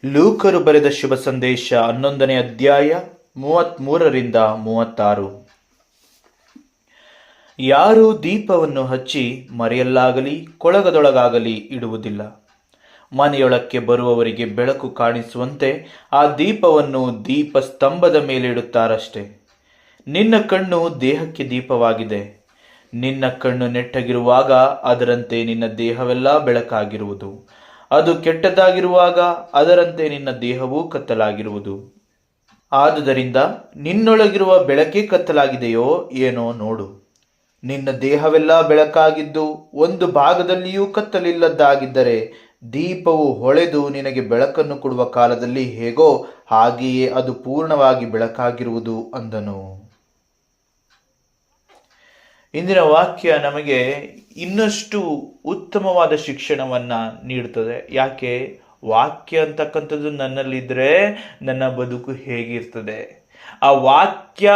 ಲೂಕರು ಬರೆದ ಶುಭ ಸಂದೇಶ 11ನೇ ಅಧ್ಯಾಯ 33ರಿಂದ 36. ಯಾರೂ ದೀಪವನ್ನು ಹಚ್ಚಿ ಮರೆಯಲ್ಲಾಗಲಿ ಕೊಳಗದೊಳಗಾಗಲಿ ಇಡುವುದಿಲ್ಲ. ಮನೆಯೊಳಕ್ಕೆ ಬರುವವರಿಗೆ ಬೆಳಕು ಕಾಣಿಸುವಂತೆ ಆ ದೀಪವನ್ನು ದೀಪಸ್ತಂಭದ ಮೇಲೆ ಇಡುತ್ತಾರಷ್ಟೆ. ನಿನ್ನ ಕಣ್ಣು ದೇಹಕ್ಕೆ ದೀಪವಾಗಿದೆ. ನಿನ್ನ ಕಣ್ಣು ನೆಟ್ಟಗಿರುವಾಗ ಅದರಂತೆ ನಿನ್ನ ದೇಹವೆಲ್ಲ ಬೆಳಕಾಗಿರುವುದು. ಅದು ಕೆಟ್ಟದಾಗಿರುವಾಗ ಅದರಂತೆ ನಿನ್ನ ದೇಹವೂ ಕತ್ತಲಾಗಿರುವುದು. ಆದುದರಿಂದ ನಿನ್ನೊಳಗಿರುವ ಬೆಳಕೇ ಕತ್ತಲಾಗಿದೆಯೋ ಏನೋ ನೋಡು. ನಿನ್ನ ದೇಹವೆಲ್ಲ ಬೆಳಕಾಗಿದ್ದು ಒಂದು ಭಾಗದಲ್ಲಿಯೂ ಕತ್ತಲಿಲ್ಲದ್ದಾಗಿದ್ದರೆ ದೀಪವು ಹೊಳೆದು ನಿನಗೆ ಬೆಳಕನ್ನು ಕೊಡುವ ಕಾಲದಲ್ಲಿ ಹೇಗೋ ಹಾಗೆಯೇ ಅದು ಪೂರ್ಣವಾಗಿ ಬೆಳಕಾಗಿರುವುದು ಅಂದನು. ಇಂದಿನ ವಾಕ್ಯ ನಮಗೆ ಇನ್ನಷ್ಟು ಉತ್ತಮವಾದ ಶಿಕ್ಷಣವನ್ನ ನೀಡುತ್ತದೆ. ಯಾಕೆ? ವಾಕ್ಯ ಅಂತಕ್ಕಂಥದ್ದು ನನ್ನಲ್ಲಿದ್ದರೆ ನನ್ನ ಬದುಕು ಹೇಗಿರ್ತದೆ. ಆ ವಾಕ್ಯ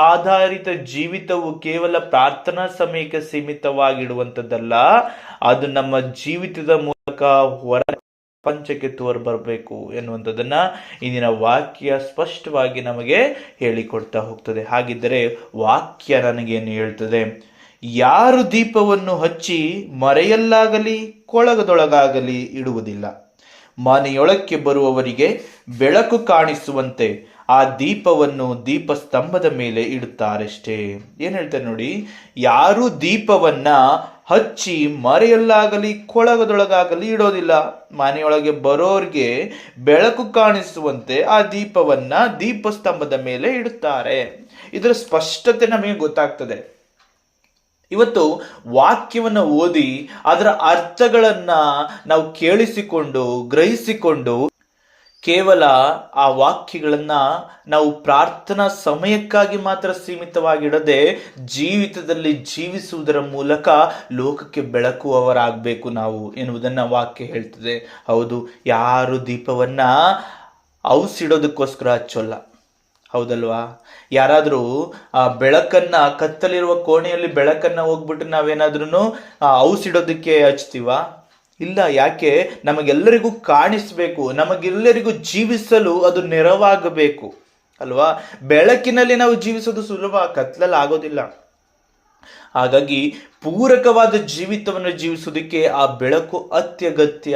ಆಧಾರಿತ ಜೀವಿತವು ಕೇವಲ ಪ್ರಾರ್ಥನಾ ಸಮಯಕ್ಕೆ ಸೀಮಿತವಾಗಿಡುವಂಥದ್ದಲ್ಲ, ಅದು ನಮ್ಮ ಜೀವಿತದ ಮೂಲಕ ಹೊರ ಪ್ರಪಂಚಕ್ಕೆ ಬರಬೇಕು ಎನ್ನುವಂಥದ್ದನ್ನ ಇಂದಿನ ವಾಕ್ಯ ಸ್ಪಷ್ಟವಾಗಿ ನಮಗೆ ಹೇಳಿಕೊಡ್ತಾ ಹೋಗ್ತದೆ. ಹಾಗಿದ್ದರೆ ವಾಕ್ಯ ನನಗೇನು ಹೇಳ್ತದೆ? ಯಾರು ದೀಪವನ್ನು ಹಚ್ಚಿ ಮರೆಯಲ್ಲಾಗಲಿ ಕೊಳಗದೊಳಗಾಗಲಿ ಇಡುವುದಿಲ್ಲ. ಮನೆಯೊಳಕ್ಕೆ ಬರುವವರಿಗೆ ಬೆಳಕು ಕಾಣಿಸುವಂತೆ ಆ ದೀಪವನ್ನು ದೀಪಸ್ತಂಭದ ಮೇಲೆ ಇಡುತ್ತಾರಷ್ಟೇ. ಏನ್ ಹೇಳ್ತಾರೆ ನೋಡಿ, ಯಾರು ದೀಪವನ್ನ ಹಚ್ಚಿ ಮರೆಯಲ್ಲಾಗಲಿ ಕೊಳಗದೊಳಗಾಗಲಿ ಇಡೋದಿಲ್ಲ. ಮನೆಯೊಳಗೆ ಬರೋರಿಗೆ ಬೆಳಕು ಕಾಣಿಸುವಂತೆ ಆ ದೀಪವನ್ನ ದೀಪಸ್ತಂಭದ ಮೇಲೆ ಇಡುತ್ತಾರೆ. ಇದರ ಸ್ಪಷ್ಟತೆ ನಮಗೆ ಗೊತ್ತಾಗ್ತದೆ. ಇವತ್ತು ವಾಕ್ಯವನ್ನು ಓದಿ ಅದರ ಅರ್ಥಗಳನ್ನ ನಾವು ಕೇಳಿಸಿಕೊಂಡು ಗ್ರಹಿಸಿಕೊಂಡು ಕೇವಲ ಆ ವಾಕ್ಯಗಳನ್ನ ನಾವು ಪ್ರಾರ್ಥನಾ ಸಮಯಕ್ಕಾಗಿ ಮಾತ್ರ ಸೀಮಿತವಾಗಿಡದೆ ಜೀವಿತದಲ್ಲಿ ಜೀವಿಸುವುದರ ಮೂಲಕ ಲೋಕಕ್ಕೆ ಬೆಳಕುವವರಾಗಬೇಕು ನಾವು ಎನ್ನುವುದನ್ನ ವಾಕ್ಯ ಹೇಳ್ತದೆ. ಹೌದು, ಯಾರು ದೀಪವನ್ನ ಔಸಿಡೋದಕ್ಕೋಸ್ಕರ ಹಚ್ಚೋಲ್ಲ, ಹೌದಲ್ವಾ? ಯಾರಾದ್ರೂ ಆ ಬೆಳಕನ್ನ ಕತ್ತಲಿರುವ ಕೋಣೆಯಲ್ಲಿ ಬೆಳಕನ್ನ ಹೋಗ್ಬಿಟ್ಟು ನಾವೇನಾದ್ರೂ ಔಸಿಡೋದಕ್ಕೆ ಹಚ್ತೀವ? ಇಲ್ಲ. ಯಾಕೆ? ನಮಗೆಲ್ಲರಿಗೂ ಕಾಣಿಸ್ಬೇಕು, ನಮಗೆಲ್ಲರಿಗೂ ಜೀವಿಸಲು ಅದು ನೆರವಾಗಬೇಕು ಅಲ್ವಾ? ಬೆಳಕಿನಲ್ಲಿ ನಾವು ಜೀವಿಸೋದು ಸುಲಭ, ಕತ್ತಲಲ್ಲಿ ಆಗೋದಿಲ್ಲ. ಹಾಗಾಗಿ ಪೂರಕವಾದ ಜೀವಿತವನ್ನು ಜೀವಿಸೋದಕ್ಕೆ ಆ ಬೆಳಕು ಅತ್ಯಗತ್ಯ.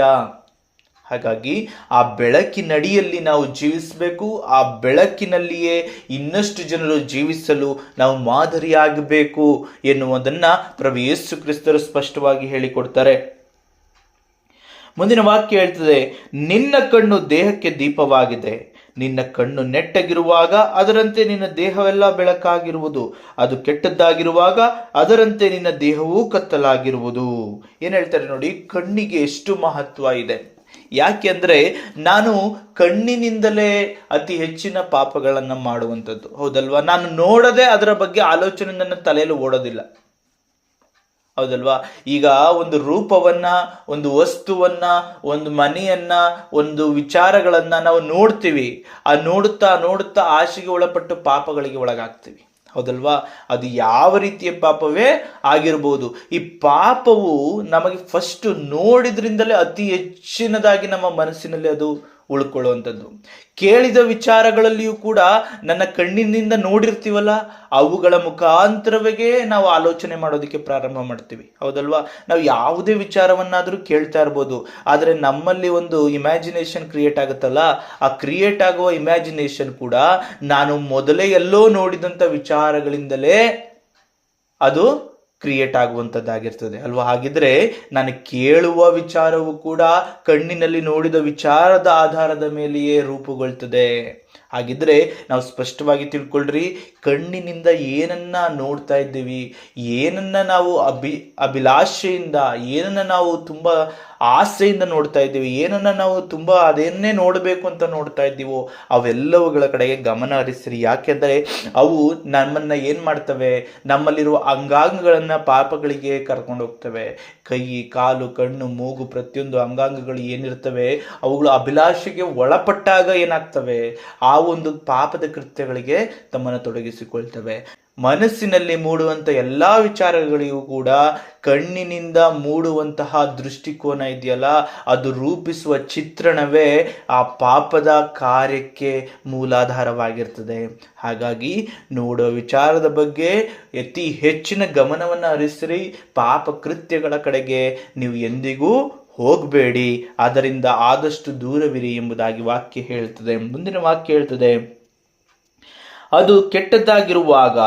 ಹಾಗಾಗಿ ಆ ಬೆಳಕಿನಡಿಯಲ್ಲಿ ನಾವು ಜೀವಿಸಬೇಕು. ಆ ಬೆಳಕಿನಲ್ಲಿಯೇ ಇನ್ನಷ್ಟು ಜನರು ಜೀವಿಸಲು ನಾವು ಮಾದರಿಯಾಗಬೇಕು ಎನ್ನುವುದನ್ನ ಪ್ರಭು ಯೇಸು ಕ್ರಿಸ್ತರು ಸ್ಪಷ್ಟವಾಗಿ ಹೇಳಿಕೊಡ್ತಾರೆ. ಮುಂದಿನ ವಾಕ್ಯ ಹೇಳ್ತದೆ, ನಿನ್ನ ಕಣ್ಣು ದೇಹಕ್ಕೆ ದೀಪವಾಗಿದೆ. ನಿನ್ನ ಕಣ್ಣು ನೆಟ್ಟಗಿರುವಾಗ ಅದರಂತೆ ನಿನ್ನ ದೇಹವೆಲ್ಲ ಬೆಳಕಾಗಿರುವುದು. ಅದು ಕೆಟ್ಟದ್ದಾಗಿರುವಾಗ ಅದರಂತೆ ನಿನ್ನ ದೇಹವೂ ಕತ್ತಲಾಗಿರುವುದು. ಏನ್ ಹೇಳ್ತಾರೆ ನೋಡಿ, ಕಣ್ಣಿಗೆ ಎಷ್ಟು ಮಹತ್ವ ಇದೆ. ಯಾಕೆ ಅಂದ್ರೆ ನಾನು ಕಣ್ಣಿನಿಂದಲೇ ಅತಿ ಹೆಚ್ಚಿನ ಪಾಪಗಳನ್ನ ಮಾಡುವಂಥದ್ದು, ಹೌದಲ್ವಾ? ನಾನು ನೋಡದೆ ಅದರ ಬಗ್ಗೆ ಆಲೋಚನೆ ನನ್ನ ತಲೆಯಲ್ಲಿ ಓಡೋದಿಲ್ಲ, ಹೌದಲ್ವಾ? ಈಗ ಒಂದು ರೂಪವನ್ನ, ಒಂದು ವಸ್ತುವನ್ನ, ಒಂದು ಮನೆಯನ್ನ, ಒಂದು ವಿಚಾರಗಳನ್ನ ನಾವು ನೋಡ್ತೀವಿ. ಆ ನೋಡುತ್ತಾ ನೋಡುತ್ತಾ ಆಶೆಗೆ ಒಳಪಟ್ಟು ಪಾಪಗಳಿಗೆ ಒಳಗಾಗ್ತೀವಿ, ಹೌದಲ್ವಾ? ಅದು ಯಾವ ರೀತಿಯ ಪಾಪವೇ ಆಗಿರ್ಬೋದು. ಈ ಪಾಪವು ನಮಗೆ ಫಸ್ಟ್ ನೋಡಿದ್ರಿಂದಲೇ ಅತಿ ಹೆಚ್ಚಿನದಾಗಿ ನಮ್ಮ ಮನಸ್ಸಿನಲ್ಲಿ ಅದು ಉಳ್ಕೊಳ್ಳುವಂಥದ್ದು. ಕೇಳಿದ ವಿಚಾರಗಳಲ್ಲಿಯೂ ಕೂಡ ನನ್ನ ಕಣ್ಣಿನಿಂದ ನೋಡಿರ್ತೀವಲ್ಲ, ಅವುಗಳ ಮುಖಾಂತರವೇ ನಾವು ಆಲೋಚನೆ ಮಾಡೋದಕ್ಕೆ ಪ್ರಾರಂಭ ಮಾಡ್ತೀವಿ, ಹೌದಲ್ವಾ? ನಾವು ಯಾವುದೇ ವಿಚಾರವನ್ನಾದರೂ ಕೇಳ್ತಾ ಇರ್ಬೋದು, ಆದರೆ ನಮ್ಮಲ್ಲಿ ಒಂದು ಇಮ್ಯಾಜಿನೇಷನ್ ಕ್ರಿಯೇಟ್ ಆಗುತ್ತಲ್ಲ, ಆ ಕ್ರಿಯೇಟ್ ಆಗುವ ಇಮ್ಯಾಜಿನೇಷನ್ ಕೂಡ ನಾನು ಮೊದಲೇ ಎಲ್ಲೋ ನೋಡಿದಂಥ ವಿಚಾರಗಳಿಂದಲೇ ಅದು ಕ್ರಿಯೇಟ್ ಆಗುವಂಥದ್ದಾಗಿರ್ತದೆ ಅಲ್ವಾ? ಹಾಗಿದ್ರೆ ನಾನು ಕೇಳುವ ವಿಚಾರವು ಕೂಡ ಕಣ್ಣಿನಲ್ಲಿ ನೋಡಿದ ವಿಚಾರದ ಆಧಾರದ ಮೇಲೆಯೇ ರೂಪುಗೊಳ್ತದೆ. ಹಾಗಿದ್ರೆ ನಾವು ಸ್ಪಷ್ಟವಾಗಿ ತಿಳ್ಕೊಳ್ರಿ, ಕಣ್ಣಿನಿಂದ ಏನನ್ನ ನೋಡ್ತಾ ಇದ್ದೀವಿ, ಏನನ್ನ ನಾವು ಅಭಿಲಾಷೆಯಿಂದ, ಏನನ್ನ ನಾವು ತುಂಬಾ ಆಸೆಯಿಂದ ನೋಡ್ತಾ ಇದ್ದೀವಿ, ಏನನ್ನ ನಾವು ತುಂಬಾ ಅದನ್ನೇ ನೋಡಬೇಕು ಅಂತ ನೋಡ್ತಾ ಇದ್ದೀವೋ ಅವೆಲ್ಲವುಗಳ ಕಡೆಗೆ ಗಮನ ಹರಿಸ್ರಿ. ಯಾಕೆಂದರೆ ಅವು ನಮ್ಮನ್ನ ಏನ್ ಮಾಡ್ತವೆ? ನಮ್ಮಲ್ಲಿರುವ ಅಂಗಾಂಗಗಳನ್ನ ಪಾಪಗಳಿಗೆ ಕರ್ಕೊಂಡು ಹೋಗ್ತವೆ. ಕೈ, ಕಾಲು, ಕಣ್ಣು, ಮೂಗು, ಪ್ರತಿಯೊಂದು ಅಂಗಾಂಗಗಳು ಏನಿರ್ತವೆ ಅವುಗಳು ಅಭಿಲಾಷೆಗೆ ಒಳಪಟ್ಟಾಗ ಏನಾಗ್ತವೆ? ಆ ಒಂದು ಪಾಪದ ಕೃತ್ಯಗಳಿಗೆ ತಮ್ಮನ್ನು ತೊಡಗಿಸಿಕೊಳ್ತವೆ. ಮನಸ್ಸಿನಲ್ಲಿ ಮೂಡುವಂಥ ಎಲ್ಲ ವಿಚಾರಗಳಿಗೂ ಕೂಡ ಕಣ್ಣಿನಿಂದ ಮೂಡುವಂತಹ ದೃಷ್ಟಿಕೋನ ಇದೆಯಲ್ಲ, ಅದು ರೂಪಿಸುವ ಚಿತ್ರಣವೇ ಆ ಪಾಪದ ಕಾರ್ಯಕ್ಕೆ ಮೂಲಾಧಾರವಾಗಿರ್ತದೆ. ಹಾಗಾಗಿ ನೋಡುವ ವಿಚಾರದ ಬಗ್ಗೆ ಅತಿ ಹೆಚ್ಚಿನ ಗಮನವನ್ನು ಹರಿಸಿರಿ. ಪಾಪ ಕೃತ್ಯಗಳ ಕಡೆಗೆ ನೀವು ಎಂದಿಗೂ ಹೋಗಬೇಡಿ, ಅದರಿಂದ ಆದಷ್ಟು ದೂರವಿರಿ ಎಂಬುದಾಗಿ ವಾಕ್ಯ ಹೇಳ್ತದೆ. ಮುಂದಿನ ವಾಕ್ಯ ಹೇಳ್ತದೆ, ಅದು ಕೆಟ್ಟದ್ದಾಗಿರುವಾಗ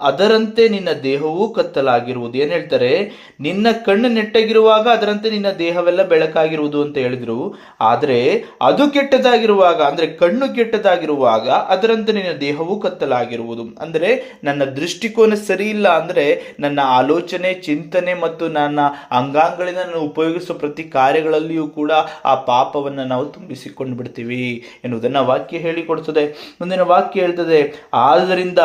ಅದರಂತೆ ನಿನ್ನ ದೇಹವೂ ಕತ್ತಲಾಗಿರುವುದು. ಏನ್ ಹೇಳ್ತಾರೆ? ನಿನ್ನ ಕಣ್ಣು ನೆಟ್ಟಗಿರುವಾಗ ಅದರಂತೆ ನಿನ್ನ ದೇಹವೆಲ್ಲ ಬೆಳಕಾಗಿರುವುದು ಅಂತ ಹೇಳಿದ್ರು. ಆದ್ರೆ ಅದು ಕೆಟ್ಟದಾಗಿರುವಾಗ, ಅಂದ್ರೆ ಕಣ್ಣು ಕೆಟ್ಟದಾಗಿರುವಾಗ ಅದರಂತೆ ನಿನ್ನ ದೇಹವೂ ಕತ್ತಲಾಗಿರುವುದು. ಅಂದ್ರೆ ನನ್ನ ದೃಷ್ಟಿಕೋನ ಸರಿ ಇಲ್ಲ ಅಂದ್ರೆ ನನ್ನ ಆಲೋಚನೆ, ಚಿಂತನೆ ಮತ್ತು ನನ್ನ ಅಂಗಾಂಗಗಳಿಂದ ನಾನು ಉಪಯೋಗಿಸುವ ಪ್ರತಿ ಕಾರ್ಯಗಳಲ್ಲಿಯೂ ಕೂಡ ಆ ಪಾಪವನ್ನು ನಾವು ತುಂಬಿಸಿಕೊಂಡು ಬಿಡ್ತೀವಿ ಎನ್ನುವುದನ್ನ ವಾಕ್ಯ ಹೇಳಿಕೊಡ್ತದೆ. ಮುಂದಿನ ವಾಕ್ಯ ಹೇಳ್ತದೆ, ಆದ್ದರಿಂದ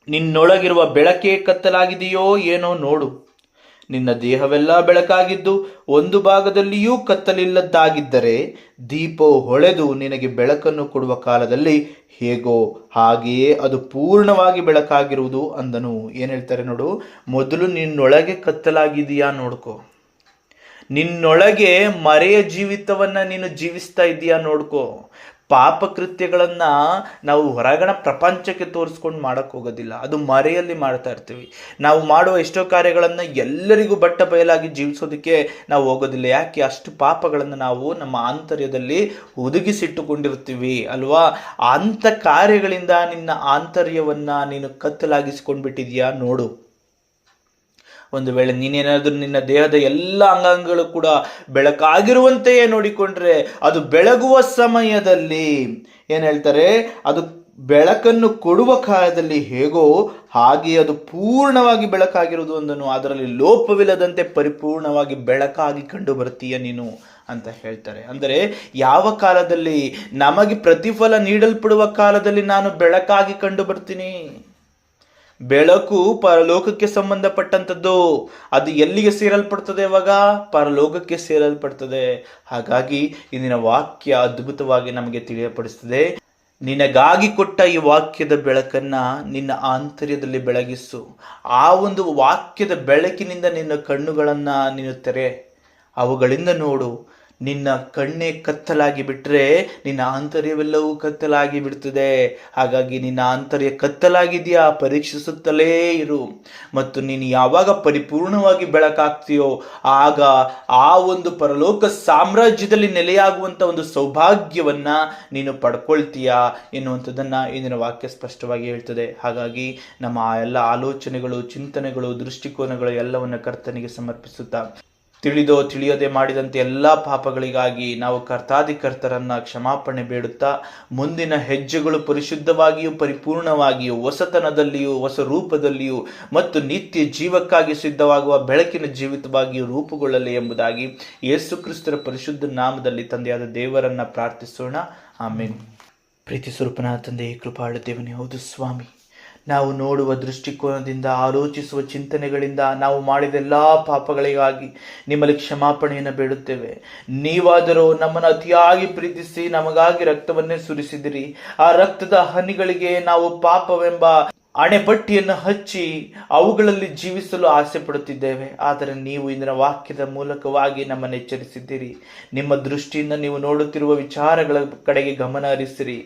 ನಿನ್ನೊಳಗಿರುವ ಬೆಳಕೇ ಕತ್ತಲಾಗಿದೆಯೋ ಏನೋ ನೋಡು. ನಿನ್ನ ದೇಹವೆಲ್ಲ ಬೆಳಕಾಗಿದ್ದು ಒಂದು ಭಾಗದಲ್ಲಿಯೂ ಕತ್ತಲಿಲ್ಲದ್ದಾಗಿದ್ದರೆ ದೀಪವು ಹೊಳೆದು ನಿನಗೆ ಬೆಳಕನ್ನು ಕೊಡುವ ಕಾಲದಲ್ಲಿ ಹೇಗೋ ಹಾಗೆಯೇ ಅದು ಪೂರ್ಣವಾಗಿ ಬೆಳಕಾಗಿರುವುದು ಅಂದನು. ಏನ್ ಹೇಳ್ತಾರೆ ನೋಡು, ಮೊದಲು ನಿನ್ನೊಳಗೆ ಕತ್ತಲಾಗಿದೆಯಾ ನೋಡ್ಕೋ. ನಿನ್ನೊಳಗೆ ಮರೆಯ ಜೀವಿತವನ್ನ ನೀನು ಜೀವಿಸ್ತಾ ಇದೀಯಾ ನೋಡ್ಕೋ. ಪಾಪ ಕೃತ್ಯಗಳನ್ನ ನಾವು ಹೊರಗಣ ಪ್ರಪಂಚಕ್ಕೆ ತೋರಿಸ್ಕೊಂಡು ಮಾಡಕ್ ಹೋಗೋದಿಲ್ಲ, ಅದು ಮರೆಯಲ್ಲಿ ಮಾಡ್ತಾ ಇರ್ತೀವಿ. ನಾವು ಮಾಡುವ ಎಷ್ಟೋ ಕಾರ್ಯಗಳನ್ನ ಎಲ್ಲರಿಗೂ ಬಟ್ಟ ಬಯಲಾಗಿ ಜೀವಿಸೋದಕ್ಕೆ ನಾವು ಹೋಗೋದಿಲ್ಲ. ಯಾಕೆ? ಅಷ್ಟು ಪಾಪಗಳನ್ನು ನಾವು ನಮ್ಮ ಆಂತರ್ಯದಲ್ಲಿ ಹುದುಗಿಸಿಟ್ಟುಕೊಂಡಿರ್ತೀವಿ ಅಲ್ವಾ? ಅಂಥ ಕಾರ್ಯಗಳಿಂದ ನಿನ್ನ ಆಂತರ್ಯವನ್ನ ನೀನು ಕತ್ತಲಾಗಿಸ್ಕೊಂಡು ಬಿಟ್ಟಿದ್ಯಾ ನೋಡು. ಒಂದು ವೇಳೆ ನೀನೇನಾದ್ರೂ ನಿನ್ನ ದೇಹದ ಎಲ್ಲ ಅಂಗಾಂಗಗಳು ಕೂಡ ಬೆಳಕಾಗಿರುವಂತೆಯೇ ನೋಡಿಕೊಂಡ್ರೆ ಅದು ಬೆಳಗುವ ಸಮಯದಲ್ಲಿ ಏನ್ ಹೇಳ್ತಾರೆ, ಅದು ಬೆಳಕನ್ನು ಕೊಡುವ ಕಾಲದಲ್ಲಿ ಹೇಗೋ ಹಾಗೆ ಅದು ಪೂರ್ಣವಾಗಿ ಬೆಳಕಾಗಿರುವುದು ಅಂದನು. ಅದರಲ್ಲಿ ಲೋಪವಿಲ್ಲದಂತೆ ಪರಿಪೂರ್ಣವಾಗಿ ಬೆಳಕಾಗಿ ಕಂಡು ಬರ್ತೀಯ ನೀನು ಅಂತ ಹೇಳ್ತಾರೆ. ಅಂದರೆ ಯಾವ ಕಾಲದಲ್ಲಿ? ನಮಗೆ ಪ್ರತಿಫಲ ನೀಡಲ್ಪಡುವ ಕಾಲದಲ್ಲಿ ನಾನು ಬೆಳಕಾಗಿ ಕಂಡು ಬರ್ತೀನಿ. ಬೆಳಕು ಪರಲೋಕಕ್ಕೆ ಸಂಬಂಧಪಟ್ಟಂಥದ್ದು. ಅದು ಎಲ್ಲಿಗೆ ಸೇರಲ್ಪಡ್ತದೆ? ಇವಾಗ ಪರಲೋಕಕ್ಕೆ ಸೇರಲ್ಪಡ್ತದೆ. ಹಾಗಾಗಿ ಇಂದಿನ ವಾಕ್ಯ ಅದ್ಭುತವಾಗಿ ನಮಗೆ ತಿಳಿಯಪಡಿಸ್ತದೆ. ನಿನಗಾಗಿ ಕೊಟ್ಟ ಈ ವಾಕ್ಯದ ಬೆಳಕನ್ನ ನಿನ್ನ ಆಂತರ್ಯದಲ್ಲಿ ಬೆಳಗಿಸು. ಆ ಒಂದು ವಾಕ್ಯದ ಬೆಳಕಿನಿಂದ ನಿನ್ನ ಕಣ್ಣುಗಳನ್ನ ನೀನು ತೆರೆ, ಅವುಗಳಿಂದ ನೋಡು. ನಿನ್ನ ಕಣ್ಣೇ ಕತ್ತಲಾಗಿ ಬಿಟ್ರೆ ನಿನ್ನ ಆಂತರ್ಯವೆಲ್ಲವೂ ಕತ್ತಲಾಗಿ ಬಿಡ್ತದೆ. ಹಾಗಾಗಿ ನಿನ್ನ ಆಂತರ್ಯ ಕತ್ತಲಾಗಿದೆಯಾ ಪರೀಕ್ಷಿಸುತ್ತಲೇ ಇರು. ಮತ್ತು ನೀನು ಯಾವಾಗ ಪರಿಪೂರ್ಣವಾಗಿ ಬೆಳಕಾಗ್ತೀಯೋ ಆಗ ಆ ಒಂದು ಪರಲೋಕ ಸಾಮ್ರಾಜ್ಯದಲ್ಲಿ ನೆಲೆಯಾಗುವಂತ ಒಂದು ಸೌಭಾಗ್ಯವನ್ನ ನೀನು ಪಡ್ಕೊಳ್ತೀಯಾ ಎನ್ನುವಂಥದ್ದನ್ನ ಇಂದಿನ ವಾಕ್ಯ ಸ್ಪಷ್ಟವಾಗಿ ಹೇಳ್ತದೆ. ಹಾಗಾಗಿ ನಮ್ಮ ಆ ಎಲ್ಲ ಆಲೋಚನೆಗಳು, ಚಿಂತನೆಗಳು, ದೃಷ್ಟಿಕೋನಗಳು ಎಲ್ಲವನ್ನ ಕರ್ತನಿಗೆ ಸಮರ್ಪಿಸುತ್ತಾ, ತಿಳಿದೋ ತಿಳಿಯದೆ ಮಾಡಿದಂತೆ ಎಲ್ಲ ಪಾಪಗಳಿಗಾಗಿ ನಾವು ಕರ್ತರನ್ನ ಕ್ಷಮಾಪಣೆ ಬೇಡುತ್ತಾ, ಮುಂದಿನ ಹೆಜ್ಜೆಗಳು ಪರಿಶುದ್ಧವಾಗಿಯೂ ಪರಿಪೂರ್ಣವಾಗಿಯೂ ಹೊಸತನದಲ್ಲಿಯೂ ಹೊಸ ರೂಪದಲ್ಲಿಯೂ ಮತ್ತು ನಿತ್ಯ ಜೀವಕ್ಕಾಗಿ ಸಿದ್ಧವಾಗುವ ಬೆಳಕಿನ ಜೀವಿತವಾಗಿಯೂ ರೂಪುಗೊಳ್ಳಲಿ ಎಂಬುದಾಗಿ ಯೇಸು ಕ್ರಿಸ್ತರ ಪರಿಶುದ್ಧ ನಾಮದಲ್ಲಿ ತಂದೆಯಾದ ದೇವರನ್ನ ಪ್ರಾರ್ಥಿಸೋಣ. ಆಮೇನ್. ಪ್ರೀತಿ ಸ್ವರೂಪನಾದ ತಂದೆ, ಕೃಪಾಳು ದೇವನೇ, ಹೌದು ಸ್ವಾಮಿ, ನಾವು ನೋಡುವ ದೃಷ್ಟಿಕೋನದಿಂದ, ಆಲೋಚಿಸುವ ಚಿಂತನೆಗಳಿಂದ ನಾವು ಮಾಡಿದ ಎಲ್ಲ ಪಾಪಗಳಿಗಾಗಿ ನಿಮ್ಮಲ್ಲಿ ಕ್ಷಮಾಪಣೆಯನ್ನು ಬೇಡುತ್ತೇವೆ. ನೀವಾದರೂ ನಮ್ಮನ್ನು ಅತಿಯಾಗಿ ಪ್ರೀತಿಸಿ ನಮಗಾಗಿ ರಕ್ತವನ್ನೇ ಸುರಿಸಿದಿರಿ. ಆ ರಕ್ತದ ಹನಿಗಳಿಗೆ ನಾವು ಪಾಪವೆಂಬ ಅಣೆಪಟ್ಟಿಯನ್ನು ಹಚ್ಚಿ ಅವುಗಳಲ್ಲಿ ಜೀವಿಸಲು ಆಸೆ ಪಡುತ್ತಿದ್ದೇವೆ. ಆದರೆ ನೀವು ಇಂದಿನ ವಾಕ್ಯದ ಮೂಲಕವಾಗಿ ನಮ್ಮನ್ನು ಎಚ್ಚರಿಸಿದ್ದೀರಿ. ನಿಮ್ಮ ದೃಷ್ಟಿಯಿಂದ ನೀವು ನೋಡುತ್ತಿರುವ ವಿಚಾರಗಳ ಕಡೆಗೆ ಗಮನ ಹರಿಸಿರಿ,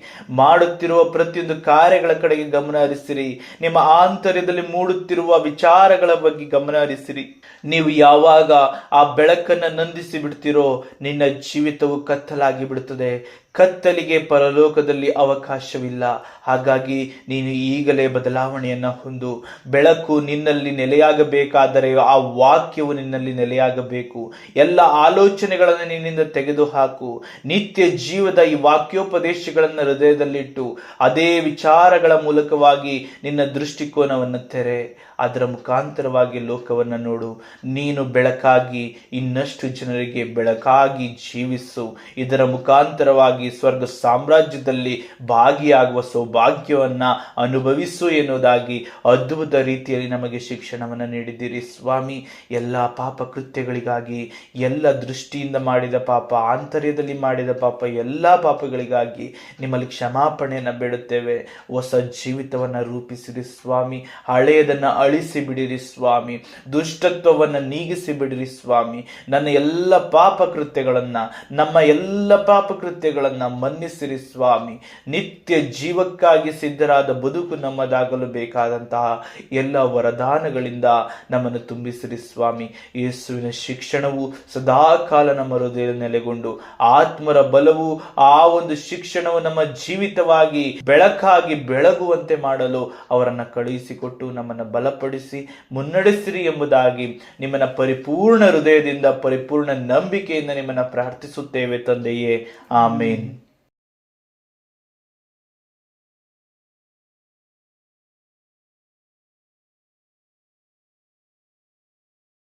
ಮಾಡುತ್ತಿರುವ ಪ್ರತಿಯೊಂದು ಕಾರ್ಯಗಳ ಕಡೆಗೆ ಗಮನ ಹರಿಸಿರಿ, ನಿಮ್ಮ ಆಂತರ್ಯದಲ್ಲಿ ಮೂಡುತ್ತಿರುವ ವಿಚಾರಗಳ ಬಗ್ಗೆ ಗಮನ ಹರಿಸಿರಿ. ನೀವು ಯಾವಾಗ ಆ ಬೆಳಕನ್ನು ನಂದಿಸಿ ಬಿಡ್ತೀರೋ ನಿನ್ನ ಜೀವಿತವು ಕತ್ತಲಾಗಿ ಬಿಡುತ್ತದೆ. ಕತ್ತಲಿಗೆ ಪರಲೋಕದಲ್ಲಿ ಅವಕಾಶವಿಲ್ಲ. ಹಾಗಾಗಿ ನೀನು ಈಗಲೇ ಬದಲಾವಣೆಯನ್ನು ಹೊಂದು. ಬೆಳಕು ನಿನ್ನಲ್ಲಿ ನೆಲೆಯಾಗಬೇಕಾದರೆ ಆ ವಾಕ್ಯವು ನಿನ್ನಲ್ಲಿ ನೆಲೆಯಾಗಬೇಕು. ಎಲ್ಲ ಆಲೋಚನೆಗಳನ್ನು ನಿನ್ನಿಂದ ತೆಗೆದುಹಾಕು. ನಿತ್ಯ ಜೀವದ ಈ ವಾಕ್ಯೋಪದೇಶಗಳನ್ನು ಹೃದಯದಲ್ಲಿಟ್ಟು ಅದೇ ವಿಚಾರಗಳ ಮೂಲಕವಾಗಿ ನಿನ್ನ ದೃಷ್ಟಿಕೋನವನ್ನು ತೆರೆ. ಅದರ ಮುಖಾಂತರವಾಗಿ ಲೋಕವನ್ನು ನೋಡು. ನೀನು ಬೆಳಕಾಗಿ ಇನ್ನಷ್ಟು ಜನರಿಗೆ ಬೆಳಕಾಗಿ ಜೀವಿಸು. ಇದರ ಮುಖಾಂತರವಾಗಿ ಸ್ವರ್ಗ ಸಾಮ್ರಾಜ್ಯದಲ್ಲಿ ಭಾಗಿಯಾಗುವ ಸೌಭಾಗ್ಯವನ್ನ ಅನುಭವಿಸು ಎನ್ನುವುದಾಗಿ ಅದ್ಭುತ ರೀತಿಯಲ್ಲಿ ನಮಗೆ ಶಿಕ್ಷಣವನ್ನು ನೀಡಿದ್ದೀರಿ ಸ್ವಾಮಿ. ಎಲ್ಲ ಪಾಪ ಕೃತ್ಯಗಳಿಗಾಗಿ, ಎಲ್ಲ ದೃಷ್ಟಿಯಿಂದ ಮಾಡಿದ ಪಾಪ, ಆಂತರ್ಯದಲ್ಲಿ ಮಾಡಿದ ಪಾಪ, ಎಲ್ಲ ಪಾಪಗಳಿಗಾಗಿ ನಿಮ್ಮಲ್ಲಿ ಕ್ಷಮಾಪಣೆಯನ್ನು ಬೇಡುತ್ತೇವೆ. ಹೊಸ ಜೀವಿತವನ್ನು ರೂಪಿಸಿರಿ ಸ್ವಾಮಿ. ಹಳೆಯದನ್ನು ಅಳಿಸಿ ಬಿಡಿರಿ ಸ್ವಾಮಿ. ದುಷ್ಟತ್ವವನ್ನು ನೀಗಿಸಿ ಬಿಡಿರಿ ಸ್ವಾಮಿ. ನನ್ನ ಎಲ್ಲ ಪಾಪ ಕೃತ್ಯಗಳನ್ನು, ನಮ್ಮ ಎಲ್ಲ ಪಾಪ ಕೃತ್ಯಗಳನ್ನು ಮನ್ನಿಸಿರಿ ಸ್ವಾಮಿ. ನಿತ್ಯ ಜೀವಕ್ಕಾಗಿ ಸಿದ್ಧರಾದ ಬದುಕು ನಮ್ಮದಾಗಲು ಬೇಕಾದಂತಹ ಎಲ್ಲ ವರದಾನಗಳಿಂದ ನಮ್ಮನ್ನು ತುಂಬಿಸಿರಿ ಸ್ವಾಮಿ. ಯೇಸುವಿನ ಶಿಕ್ಷಣವು ಸದಾಕಾಲ ನಮ್ಮ ಹೃದಯದಲ್ಲಿ ನೆಲೆಗೊಂಡು, ಆತ್ಮರ ಬಲವು ಆ ಒಂದು ಶಿಕ್ಷಣವು ನಮ್ಮ ಜೀವಿತವಾಗಿ ಬೆಳಕಾಗಿ ಬೆಳಗುವಂತೆ ಮಾಡಲು ಅವರನ್ನು ಕಳುಹಿಸಿಕೊಟ್ಟು ನಮ್ಮನ್ನು ಬಲಪಡಿಸಿ ಮುನ್ನಡೆಸಿರಿ ಎಂಬುದಾಗಿ ನಿಮ್ಮನ್ನ ಪರಿಪೂರ್ಣ ಹೃದಯದಿಂದ, ಪರಿಪೂರ್ಣ ನಂಬಿಕೆಯಿಂದ ನಿಮ್ಮನ್ನ ಪ್ರಾರ್ಥಿಸುತ್ತೇವೆ ತಂದೆಯೇ. ಆಮೇನ್.